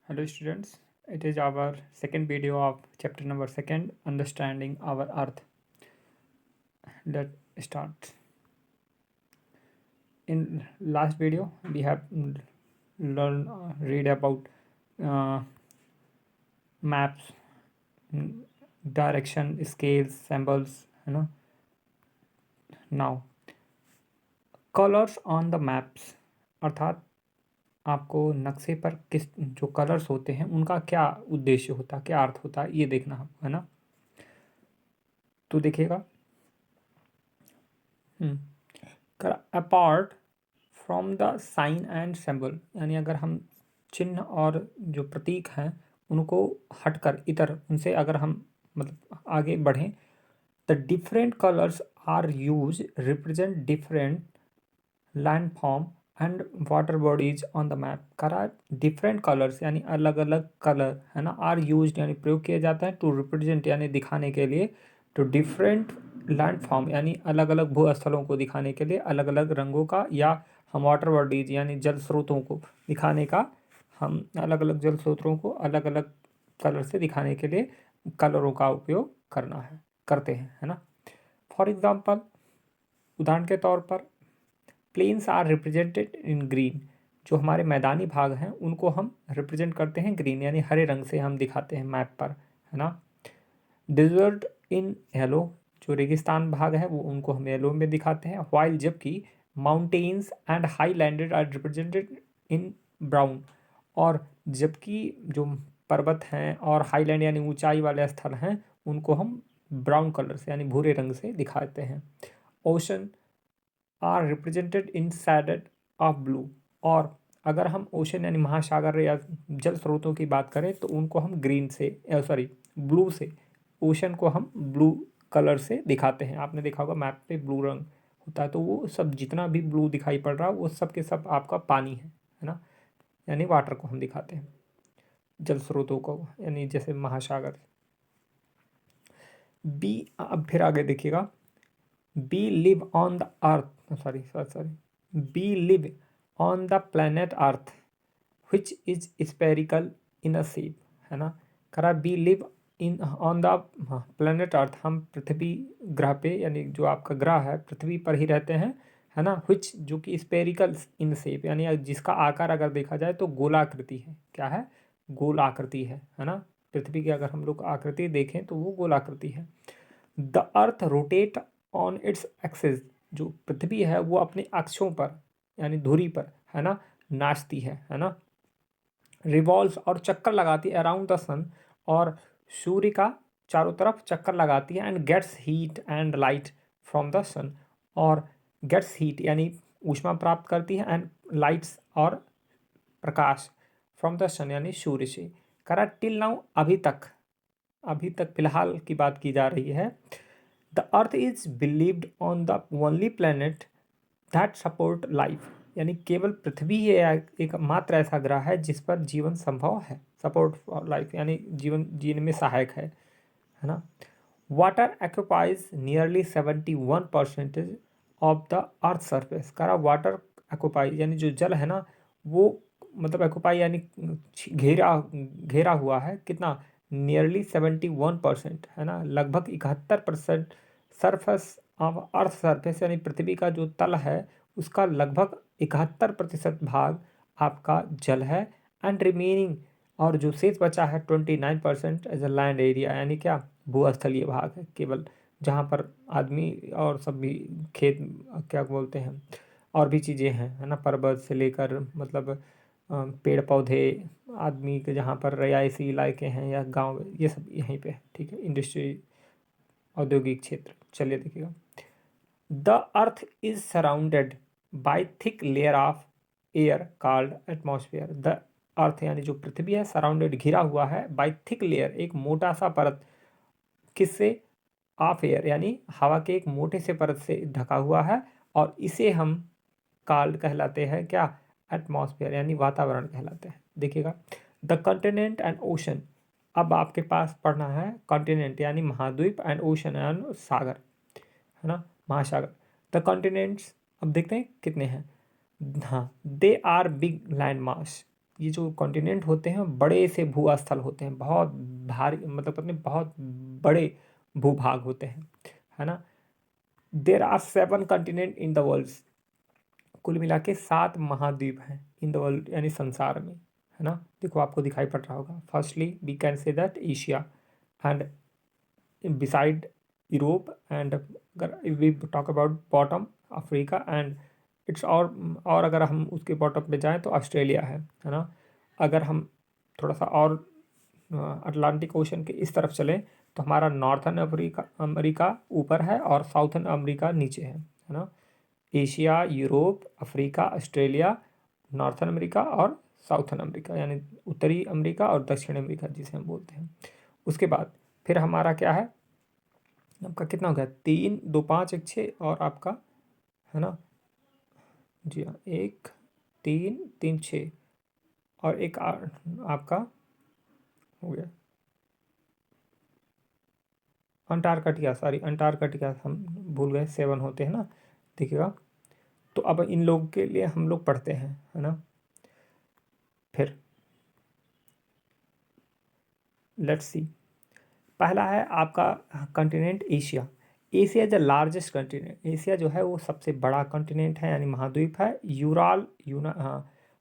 Hello students, it is our second video of chapter number 2, understanding our earth. Let's start. In last video we have read about uh, maps, mm, direction, scales, symbols, now colors on the maps, अर्थात आपको नक्शे पर किस जो colours होते हैं उनका क्या उद्देश्य होता है, क्या अर्थ होता है, ये देखना है ना। तो देखिएगा, apart from the sign and symbol, यानी अगर हम चिन्ह और जो प्रतीक हैं उनको हटकर इतर उनसे अगर हम मतलब आगे बढ़ें, the different colours are use represent different landform and water bodies on the map. करा डिफरेंट कलर्स यानी अलग अलग कलर है ना, आर यूज यानी प्रयोग किया जाता है, टू रिप्रेजेंट यानी दिखाने के लिए, टू डिफरेंट लैंडफॉर्म यानी अलग अलग भू स्थलों को दिखाने के लिए अलग अलग रंगों का, या हम वाटर बॉडीज यानी जल स्रोतों को दिखाने का, हम अलग अलग जल स्रोतों को अलग अलग कलर से दिखाने के लिए कलरों का उपयोग करते हैं है ना। फॉर एग्जाम्पल, उदाहरण के तौर पर, plains are represented in green, जो हमारे मैदानी भाग हैं उनको हम रिप्रेजेंट करते हैं ग्रीन यानी हरे रंग से हम दिखाते हैं मैप पर, है ना। डिजर्ट इन येलो, जो रेगिस्तान भाग है वो उनको हम येलो में दिखाते हैं, वाइल जबकि mountains and highlanded are represented in brown, और जबकि जो पर्वत हैं और हाईलैंड यानी ऊंचाई वाले स्थल हैं उनको हम ब्राउन कलर से यानी भूरे रंग से दिखाते हैं। Ocean are represented in shaded of blue, और अगर हम ओशन यानी महासागर या जल स्रोतों की बात करें तो उनको हम ग्रीन से ब्लू से, ओशन को हम ब्लू कलर से दिखाते हैं। आपने देखा होगा मैप पे ब्लू रंग होता है, तो वो सब जितना भी ब्लू दिखाई पड़ रहा है वो सब के सब आपका पानी है ना, यानी वाटर को हम दिखाते हैं, जल स्रोतों को, यानी जैसे महासागर। बी, अब फिर आगे देखिएगा, we live on the earth, sorry we live on the planet earth which is spherical in a shape, है ना। करा we live in on the planet earth, हम पृथ्वी ग्रह पे यानी जो आपका ग्रह है पृथ्वी पर ही रहते हैं, है ना। विच जो कि स्पेरिकल इन शेप यानी जिसका आकार अगर देखा जाए तो गोलाकृति है, क्या है, गोलाकृति है ना। पृथ्वी की अगर हम लोग आकृति देखें तो वो गोलाकृति है। The earth rotate on its axis, जो पृथ्वी है वो अपने अक्षों पर यानी धुरी पर, है ना, नाचती है ना। रिवॉल्व और चक्कर लगाती है अराउंड द सन, और सूर्य का चारों तरफ चक्कर लगाती है, and gets heat and light from the sun, और गेट्स हीट यानी ऊष्मा प्राप्त करती है, एंड लाइट्स और प्रकाश फ्रॉम द सन यानी सूर्य से। करा टिल नाउ, अभी तक फिलहाल की बात की जा रही है। The earth is believed on the only planet that support life, यानी केवल पृथ्वी ही एक मात्र ऐसा ग्रह है जिस पर जीवन संभव है, सपोर्ट फॉर लाइफ यानी जीवन जीने में सहायक है ना। Water occupies nearly 71% of the earth surface, करा वाटर एक्यूपाइज यानी जो जल है ना वो मतलब एक्यूपाई यानी घेरा घेरा हुआ है, कितना, नियरली 71% है ना, लगभग 71% सरफेस ऑफ अर्थ सरफेस यानी पृथ्वी का जो तल है उसका लगभग 71% भाग आपका जल है, एंड रिमेनिंग और जो शेष बचा है 29% एज अ लैंड एरिया, यानी क्या, भूस्थलीय भाग है केवल, जहाँ पर आदमी और सब भी खेत क्या बोलते हैं और भी चीज़ें हैं, है ना, पर्वत से लेकर मतलब पेड़ पौधे, आदमी के जहाँ पर रिहायशी इलाके हैं या गांव, ये सब यहीं पे है, ठीक है, इंडस्ट्री, औद्योगिक क्षेत्र। चलिए देखिएगा, the earth is surrounded by thick layer of air called atmosphere, the earth यानी जो पृथ्वी है सराउंडेड घिरा हुआ है, बाय थिक लेयर एक मोटा सा परत, किससे, ऑफ एयर यानी हवा के एक मोटे से परत से ढका हुआ है, और इसे हम कॉल्ड कहलाते हैं क्या, एटमॉस्फेयर यानी वातावरण कहलाते हैं। देखिएगा, द कॉन्टिनेंट एंड ओशन, अब आपके पास पढ़ना है कॉन्टिनेंट यानी महाद्वीप, एंड ओशन यानी सागर, है ना, महासागर। द कॉन्टिनेंट्स अब देखते हैं कितने हैं, हाँ, they are big land mass, ये जो कॉन्टिनेंट होते हैं बड़े से भूस्थल होते हैं, बहुत भारी, मतलब अपने बहुत बड़े भूभाग होते हैं, है ना। There are 7 continent in the world, कुल मिला के 7 महाद्वीप हैं इन द वर्ल्ड यानी संसार में, है ना। देखो आपको दिखाई पड़ रहा होगा। Firstly we can say that Asia and beside Europe, and अगर we talk about bottom Africa and its और अगर हम उसके बॉटम पे जाएं तो ऑस्ट्रेलिया है ना। अगर हम थोड़ा सा और अटलांटिक ओशन के इस तरफ चलें तो हमारा नॉर्थन अमेरिका ऊपर है और साउथन अमेरिका नीचे है ना। Asia, Europe, Africa, Australia, northern America और साउथन अमेरिका, यानी उत्तरी अमेरिका और दक्षिण अमेरिका जिसे हम बोलते हैं। उसके बाद फिर हमारा क्या है, आपका कितना हो गया, 3 2 5 1 6 और आपका, है ना। जी हाँ, 1 3 3 6 और एक आपका हो गया अंटार्कटिका, सॉरी अंटार्कटिका हम भूल गए, 7 होते हैं ना, देखिएगा। तो अब इन लोगों के लिए हम लोग पढ़ते हैं, है ना। फिर लेट्स सी, पहला है आपका continent Asia. Asia is the largest continent, Asia जो है वो सबसे बड़ा कॉन्टिनेंट है यानी महाद्वीप है।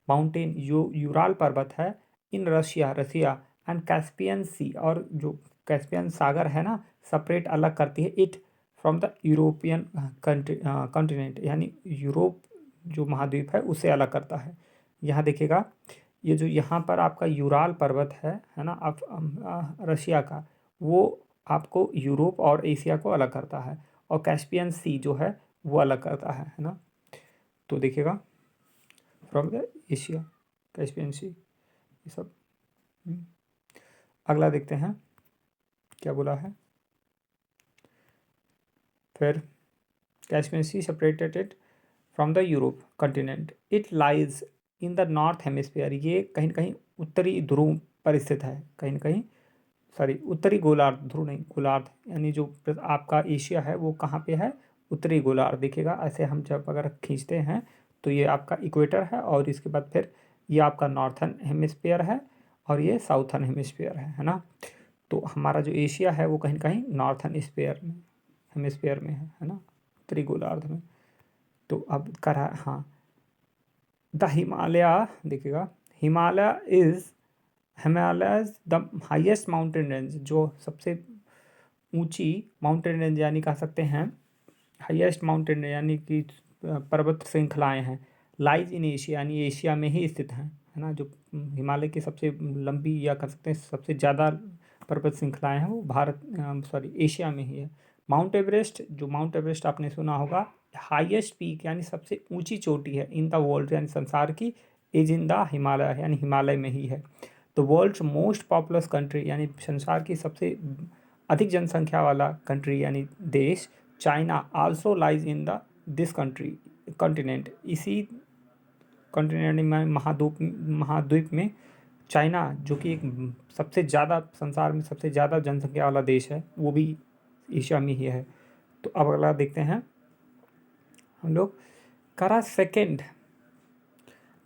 माउंटेन यूराल पर्वत है in Russia, Russia and Caspian sea, और जो कैस्पियन सागर है ना, सेपरेट अलग करती है it from the European continent, यानी यूरोप जो महाद्वीप है उसे अलग करता है। यहाँ देखिएगा, ये जो यहाँ पर आपका यूराल पर्वत है ना, आप रशिया का, वो आपको यूरोप और एशिया को अलग करता है, और कैस्पियन सी जो है वो अलग करता है ना। तो देखिएगा, from the Asia, Caspian sea, ये सब। अगला देखते हैं क्या बोला है। फिर Caspian sea separated it from the Europe continent, it lies in the north hemisphere, ये कहीं न कहीं उत्तरी ध्रुव पर स्थित है, कहीं न कहीं, सॉरी उत्तरी गोलार्ध, ध्रुव नहीं गोलार्ध, यानी जो आपका एशिया है वो कहाँ पे है, उत्तरी गोलार्ध। देखिएगा ऐसे हम जब अगर खींचते हैं तो ये आपका इक्वेटर है, और इसके बाद फिर ये आपका नॉर्थन हेमिस्फीयर है और ये साउथर्न हेमिस्फीयर है ना। तो हमारा जो एशिया है वो कहीं न कहीं नॉर्थन हेमिस्फीयर में है ना, उत्तरी गोलार्ध में। तो अब करा, हाँ, द हिमालय, देखिएगा, Himalaya is Himalaya the highest mountain range, जो सबसे ऊंची माउंटेन रेंज यानी कह सकते हैं हाईएस्ट माउंटेन रेंज, यानी कि पर्वत श्रृंखलाएं हैं, लाइज इन एशिया, यानी एशिया में ही स्थित हैं, है ना। जो हिमालय की सबसे लंबी या कह सकते हैं सबसे ज़्यादा पर्वत श्रृंखलाएं हैं वो भारत, सॉरी एशिया में ही है। माउंट एवरेस्ट, जो माउंट एवरेस्ट आपने सुना होगा, हाईएस्ट पीक यानी सबसे ऊंची चोटी है इन द वर्ल्ड, यानी संसार की, इज इन द हिमालय, यानी हिमालय में ही है। The world's most populous country, यानी संसार की सबसे अधिक जनसंख्या वाला कंट्री यानी देश, China also lies in the this country continent, इसी कॉन्टिनेंट में महाद्वीप में चाइना, जो कि एक सबसे ज़्यादा संसार में सबसे ज़्यादा जनसंख्या वाला देश है, वो भी एशिया में ही है। तो अब अगला देखते हैं हम लोग, करा second,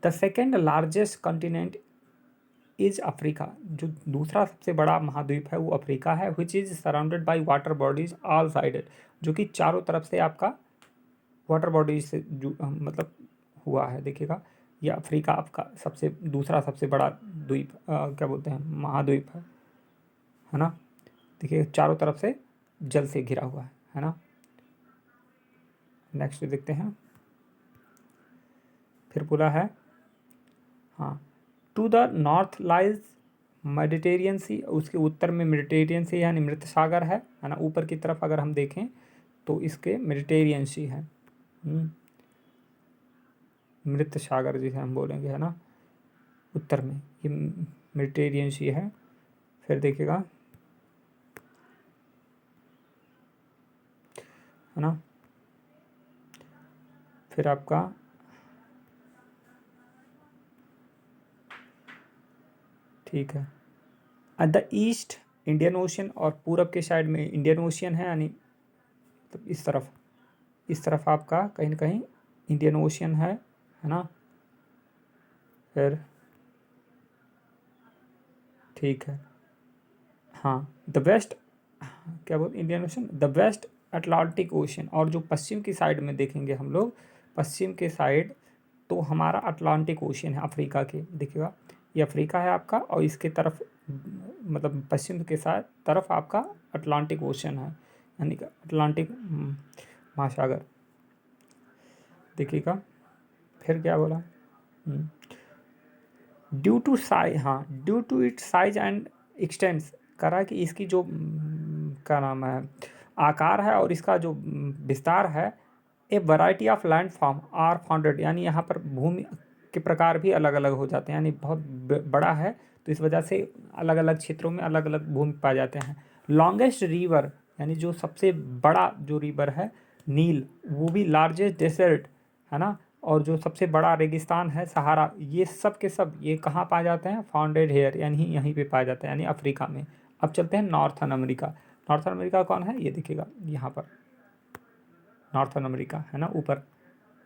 the second largest continent is Africa, जो दूसरा सबसे बड़ा महाद्वीप है वो अफ्रीका है, which is surrounded by water bodies all sided, जो कि चारों तरफ से आपका वाटर बॉडीज से मतलब हुआ है। देखिएगा, ये अफ्रीका आपका सबसे दूसरा सबसे बड़ा द्वीप, क्या बोलते हैं, महाद्वीप है ना। देखिए चारों तरफ से जल से घिरा हुआ है ना। नेक्स्ट देखते हैं, फिर बोला है, हाँ, to the north lies Mediterranean sea, उसके उत्तर में मेडिटेरियन सी यानी मृत सागर है ना। ऊपर की तरफ अगर हम देखें तो इसके मेडिटेरियन सी है, मृत सागर जिसे हम बोलेंगे, है ना, उत्तर में ये मेडिटेरियन सी है। फिर देखिएगा, है ना, फिर आपका ठीक है, at the east Indian ocean, और पूरब के साइड में इंडियन ओशियन है, यानी तो इस तरफ आपका कहीं ना कहीं इंडियन ओशियन है ना। फिर ठीक है। हाँ, द वेस्ट, क्या बोल, Indian Ocean, the west Atlantic Ocean. और जो पश्चिम की साइड में देखेंगे हम लोग, पश्चिम के साइड तो हमारा अटलांटिक ओशन है अफ्रीका के, देखिएगा ये अफ्रीका है आपका, और इसके तरफ मतलब पश्चिम के साथ तरफ आपका अटलांटिक ओशन है, यानी कि अटलांटिक महासागर, देखिएगा। फिर क्या बोला, ड्यू टू साइज, हाँ, due to its size and extents, करा कि इसकी जो क्या नाम है, आकार है और इसका जो विस्तार है, a variety of land form are founded, यानी यहाँ पर भूमि के प्रकार भी अलग अलग हो जाते हैं, यानी बहुत बड़ा है तो इस वजह से अलग अलग क्षेत्रों में अलग अलग भूमि पाए जाते हैं। लॉन्गेस्ट रिवर, यानी जो सबसे बड़ा जो रिवर है नील, वो भी लार्जेस्ट डेजर्ट है ना, और जो सबसे बड़ा रेगिस्तान है सहारा, ये सब के सब ये कहाँ पाए जाते हैं, फाउंडेड हेयर, यानी यहीं पे पाए जाते हैं, यानी अफ्रीका में। अब चलते हैं नॉर्थन अमेरिका। नॉर्थन अमेरिका कौन है, ये देखिएगा यहाँ पर नॉर्थन अमेरिका है ना ऊपर,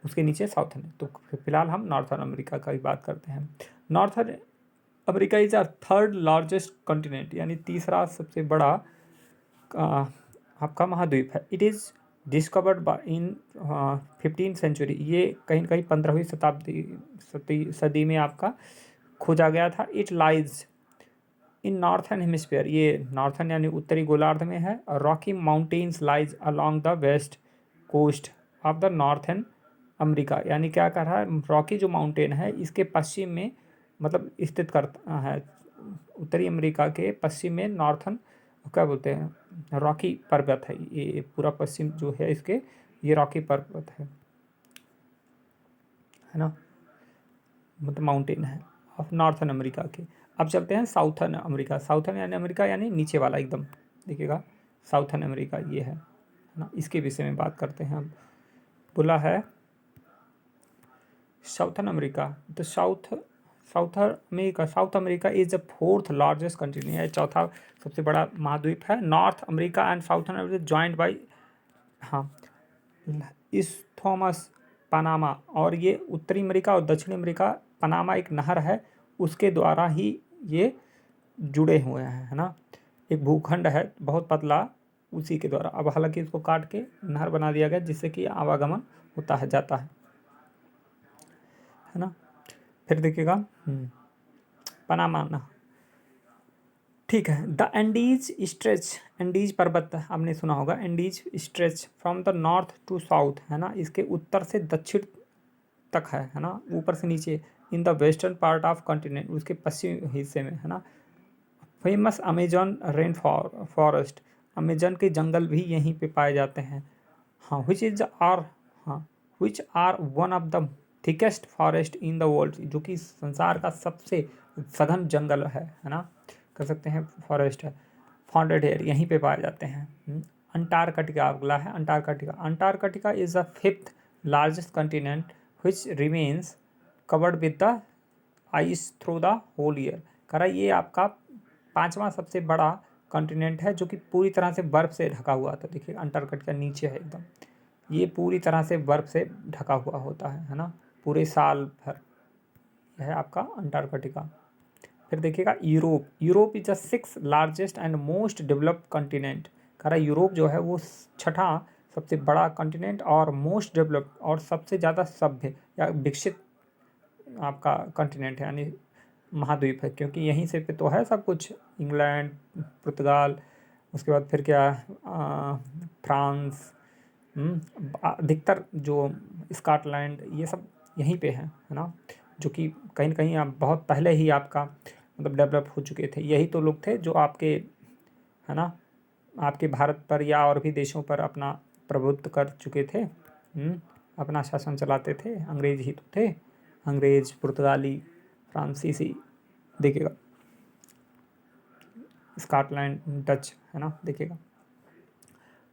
उसके नीचे साउथन है, तो फिलहाल हम नॉर्थन अमेरिका का ही बात करते हैं। Northern America is a third largest continent, यानी तीसरा सबसे बड़ा आपका महाद्वीप है। It is discovered in 15th century, ये कहीं कहीं 15वीं सदी में आपका खोजा गया था। It lies in northern hemisphere, ये नॉर्थन यानी उत्तरी गोलार्ध में है। Rocky Mountains lies along the west coast of the northern America, यानी क्या कर रहा है, रॉकी जो माउंटेन है इसके पश्चिम में मतलब स्थित करता है, उत्तरी अमेरिका के पश्चिम में नॉर्थन क्या बोलते हैं, रॉकी पर्वत है, ये पूरा पश्चिम जो है इसके, ये रॉकी पर्वत है ना, मतलब माउंटेन है ऑफ नॉर्थन अमेरिका के। अब चलते हैं साउथर्न अमेरिका। साउथर्न यानी अमेरिका यानी नीचे वाला एकदम, देखिएगा साउथर्न अमेरिका ये है ना, इसके विषय में बात करते हैं। अब बोला है southern America, the south America is the fourth largest country, है चौथा सबसे बड़ा महाद्वीप है। North America and southern America joint by, हाँ, इस्थमस पनामा, और ये उत्तरी अमेरिका और दक्षिणी अमेरिका, पनामा एक नहर है उसके द्वारा ही ये जुड़े हुए हैं, है ना। एक भूखंड है बहुत पतला, उसी के द्वारा, अब हालांकि इसको काट के नहर बना दिया गया जिससे कि आवागमन होता है जाता है ना। फिर देखिएगा पनामा ना, ठीक है। द एंडीज स्ट्रेच, एंडीज पर्वत आपने सुना होगा, Andes stretch from the north to south, है ना, इसके उत्तर से दक्षिण तक है ना, ऊपर से नीचे। In the western part of continent, उसके पश्चिमी हिस्से में, है ना। Famous Amazon rain forest, Amazon के जंगल भी यहीं पे पाए जाते हैं। हाँ, which are one of the thickest forest in the world, जो कि संसार का सबसे सघन जंगल है ना, कह सकते हैं फॉरेस्ट है। फाउंडेड एयर यहीं पे पाए जाते हैं। अंटार्कटिका अगला है, Antarctica. Antarctica is the fifth largest continent which remains covered with the ice through the whole year, करा ये आपका पांचवा सबसे बड़ा कॉन्टिनेंट है जो कि पूरी तरह से बर्फ़ से ढका हुआ था। देखिए अंटार्कटिका नीचे है एकदम, ये पूरी तरह से बर्फ़ से ढका हुआ होता है ना, पूरे साल भर। यह है आपका अंटार्कटिका। फिर देखिएगा Europe, Europe is the six largest and most developed continent, कह रहा यूरोप जो है वो छठा सबसे बड़ा कॉन्टिनेंट और मोस्ट डेवलप्ड और सबसे ज़्यादा सभ्य या विकसित आपका कॉन्टिनेंट है, यानी महाद्वीप है, क्योंकि यहीं से पे तो है सब कुछ, इंग्लैंड, पुर्तगाल, उसके बाद फिर क्या फ्रांस, अधिकतर जो स्कॉटलैंड, ये सब यहीं पे है ना, जो कि कहीं ना कहीं आप बहुत पहले ही आपका मतलब डेवलप हो चुके थे। यही तो लोग थे जो आपके, है ना, आपके भारत पर या और भी देशों पर अपना प्रभुत्व कर चुके थे, अपना शासन चलाते थे। अंग्रेज ही तो थे, अंग्रेज, पुर्तगाली, फ्रांसीसी, देखिएगा स्कॉटलैंड, डच, है ना, देखिएगा।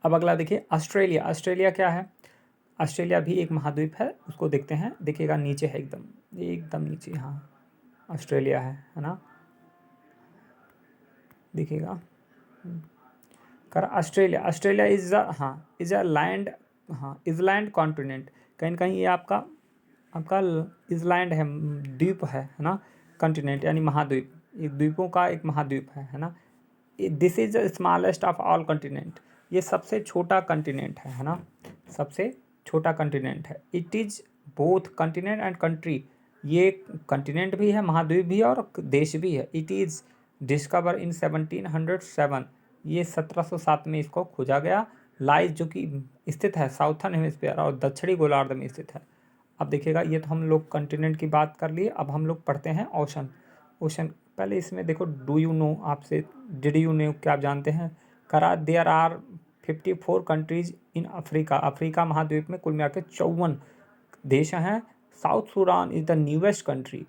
अब अगला देखिए ऑस्ट्रेलिया। ऑस्ट्रेलिया क्या है, ऑस्ट्रेलिया भी एक महाद्वीप है, उसको देखते हैं। देखिएगा नीचे है एकदम एकदम नीचे, हाँ ऑस्ट्रेलिया है ना, देखिएगा कर ऑस्ट्रेलिया। ऑस्ट्रेलिया इज अ, हाँ, इज अ लैंड, हाँ इजलैंड कॉन्टिनेंट, कहीं कहीं ये आपका आपका इजलैंड है, द्वीप है ना, कॉन्टिनेंट यानी महाद्वीप। ये द्वीपों का एक महाद्वीप है ना। This is the smallest of all continent, ये सबसे छोटा कंटिनेंट है ना, सबसे छोटा कंटिनेंट है। It is both continent and country, ये कंटिनेंट भी है, महाद्वीप भी है और देश भी है। इट इज़ डिस्कवर इन 1707, ये 1707 में इसको खोजा गया। लाइज, जो कि स्थित है साउथर्न हेमिस्फीयर और दक्षिणी गोलार्ध में स्थित है। अब देखिएगा, ये तो हम लोग कंटिनेंट की बात कर लिए, अब हम लोग पढ़ते हैं ओशन। ओशन पहले इसमें देखो, डू यू नो, आपसे डिड यू नो, क्या आप जानते हैं, करा there are 54 countries in Africa, Africa महाद्वीप में कुल मिला के 54 देश हैं। South Sudan is the newest country,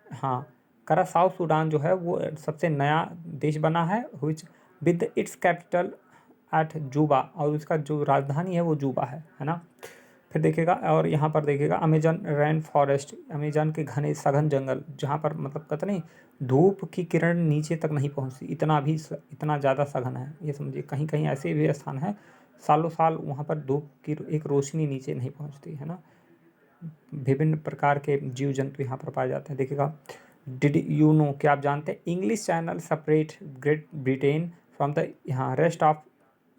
हाँ, करा साउथ सूडान जो है वो सबसे नया देश बना है, which with its capital at Juba, और उसका जो राजधानी है वो जूबा है ना। फिर देखिएगा, और यहाँ पर देखिएगा अमेजन रेन फॉरेस्ट, अमेजन के घने सघन जंगल, जहाँ पर मतलब कहते नहीं, धूप की किरण नीचे तक नहीं पहुँचती, इतना ज़्यादा सघन है, ये समझिए। कहीं कहीं ऐसे भी स्थान है, सालों साल वहाँ पर धूप की एक रोशनी नीचे नहीं पहुँचती है ना। विभिन्न प्रकार के जीव जंतु यहाँ पर पाए जाते हैं। देखिएगा, डिड यू नो, क्या आप जानते हैं, English channel separate great Britain from the यहाँ रेस्ट ऑफ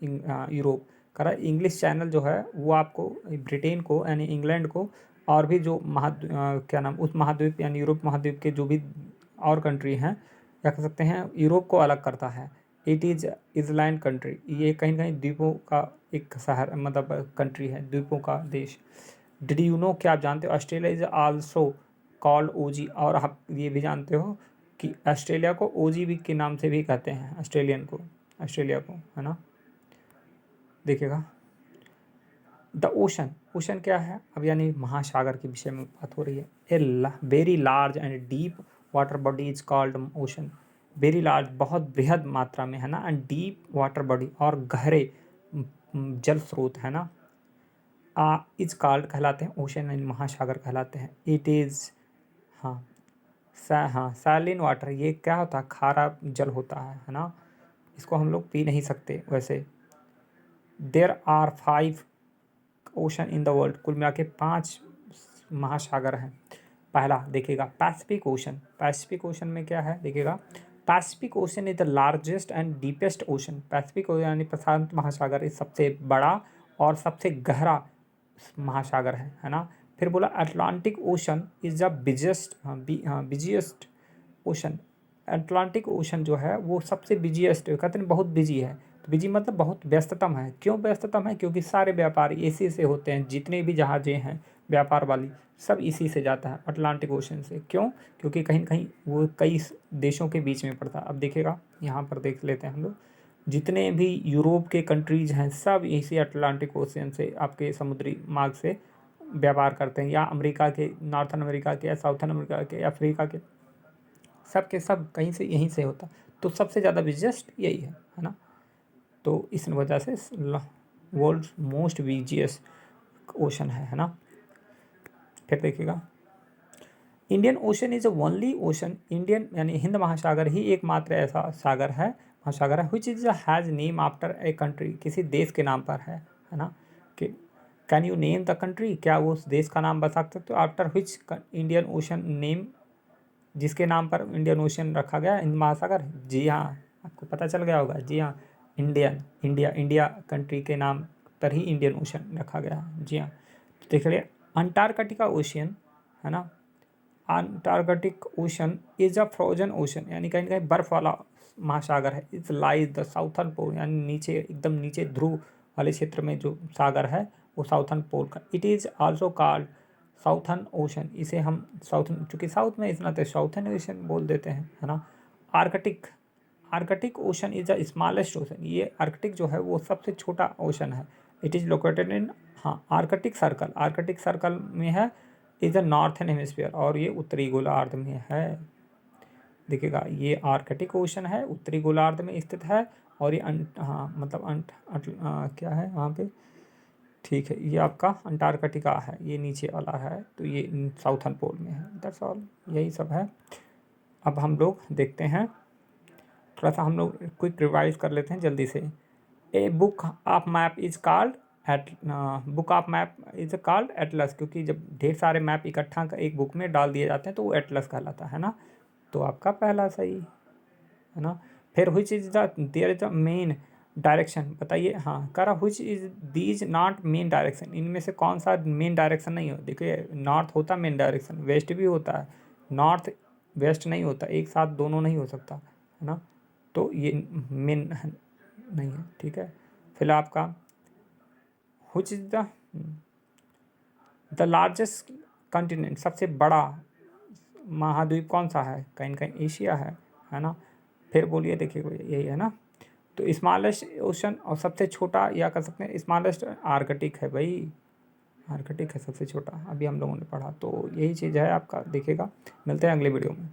यूरोप। करा इंग्लिश चैनल जो है वो आपको ब्रिटेन को यानी इंग्लैंड को, और भी जो क्या नाम, उस महाद्वीप यानी यूरोप महाद्वीप के जो भी और कंट्री हैं, या कह सकते हैं यूरोप को अलग करता है। इट इज़ इजलैंड कंट्री, ये कहीं कहीं द्वीपों का एक शहर मतलब कंट्री है, द्वीपों का देश। डिड यू नो, क्या आप जानते हो, ऑस्ट्रेलिया इज आल्सो कॉल्ड ओजी, और आप ये भी जानते हो कि ऑस्ट्रेलिया को ओजी भी के नाम से भी कहते हैं, ऑस्ट्रेलिया को है ना। देखिएगा, द ओशन, ओशन क्या है, अब यानी महासागर के विषय में बात हो रही है। A very large and deep water body is called ocean, very large, बहुत बृहद मात्रा में है ना, एंड डीप वाटर बॉडी, और गहरे जल स्रोत है ना, इज कॉल्ड कहलाते हैं ओशन, यानी महासागर कहलाते हैं। इट इज़, हाँ, हाँ, सैलिन वाटर, ये क्या होता है, खारा जल होता है ना, इसको हम लोग पी नहीं सकते वैसे। There are 5 ocean in the world, कुल मिला के 5 महासागर हैं। पहला देखिएगा पैसिफिक ओशन, पैसिफिक ओशन में क्या है देखिएगा, Pacific ocean is the largest and deepest ocean, Pacific यानी प्रशांत महासागर, इस सबसे बड़ा और सबसे गहरा महासागर है ना। फिर बोला Atlantic ocean is the busiest ocean, Atlantic ocean जो है वो सबसे बिजिएस्ट, कहते हैं बहुत बिजी है, तो बिजी मतलब बहुत व्यस्ततम है। क्यों व्यस्ततम है, क्योंकि सारे व्यापार इसी से होते हैं, जितने भी जहाज़ें हैं व्यापार वाली, सब इसी से जाता है, अटलांटिक ओशन से। क्यों, क्योंकि कहीं कहीं वो कई देशों के बीच में पड़ता है। अब देखिएगा, यहाँ पर देख लेते हैं हम लोग, जितने भी यूरोप के कंट्रीज़ हैं सब इसी अटलांटिक ओशन से, आपके समुद्री मार्ग से व्यापार करते हैं, या अमेरिका के, नॉर्थन अमेरिका के, या साउथर्न अमेरिका के, अफ्रीका के, सब के सब कहीं से यहीं से होता। तो सबसे ज़्यादा बिजिएस्ट यही है ना। तो इस वजह से वर्ल्ड मोस्ट बिजिएस्ट ओशन है ना। फिर देखिएगा, Indian ocean is only ocean, Indian यानी हिंद महासागर ही एकमात्र ऐसा सागर है, महासागर है, which is has name after a country, किसी देश के नाम पर है ना। कि can you name the country, क्या वो उस देश का नाम बता सकते हो, after which Indian ocean name, जिसके नाम पर इंडियन ओशन रखा गया, हिंद महासागर। जी हाँ, आपको पता चल गया होगा, जी हाँ, इंडिया कंट्री के नाम पर ही इंडियन ओशन रखा गया है, जी हाँ। तो देख लिया, अंटार्कटिका ओशियन है ना, Antarctic ocean is a frozen ocean, यानी कहीं कहीं बर्फ वाला महासागर है। इट्स लाइज द साउथर्न पोल, यानी नीचे, एकदम नीचे ध्रुव वाले क्षेत्र में जो सागर है वो साउथर्न पोल का। It is also called southern ocean, इसे हम साउथर्न, चूँकि साउथ में इतना तो साउथर्न ओशन बोल देते हैं है ना। Arctic, Arctic ocean is the smallest ocean, ये आर्कटिक जो है वो सबसे छोटा ओशन है। इट इज़ लोकेटेड इन, हाँ, आर्कटिक सर्कल, आर्कटिक सर्कल में है, इज द नॉर्थन हेमिस्फीयर, और ये उत्तरी गोलार्ध में है। देखिएगा, ये आर्कटिक ओशन है, उत्तरी गोलार्ध में स्थित है, और ये हाँ मतलब क्या है वहाँ पे, ठीक है, ये आपका अंटार्कटिका है, ये नीचे वाला है, तो ये साउथर्न पोल में है। दैट्स ऑल, यही सब है। अब हम लोग देखते हैं, थोड़ा सा हम लोग क्विक रिवाइज कर लेते हैं जल्दी से। A book of map is called book of map is called Atlas, क्योंकि जब ढेर सारे मैप इकट्ठा एक बुक में डाल दिए जाते हैं तो वो एटलस कहलाता है ना। तो आपका पहला सही है ना। फिर which is the there is the main direction बताइए। हाँ कह रहा which is these not main direction, इनमें से कौन सा मेन डायरेक्शन नहीं हो। देखिए नॉर्थ होता मेन डायरेक्शन, वेस्ट भी होता है, नॉर्थ वेस्ट नहीं होता, एक साथ दोनों नहीं हो सकता है ना। तो ये मेन नहीं है, ठीक है। फिर आपका which is the largest continent, सबसे बड़ा महाद्वीप कौन सा है, कहीं न कहीं एशिया है ना। फिर बोलिए, देखिए यही है ना। तो स्मॉलेस्ट ओशन और सबसे छोटा या कह सकते हैं स्मॉलेस्ट आर्कटिक है भाई, आर्कटिक है सबसे छोटा, अभी हम लोगों ने पढ़ा। तो यही चीज़ है आपका, देखिएगा। मिलते हैं अगले वीडियो में।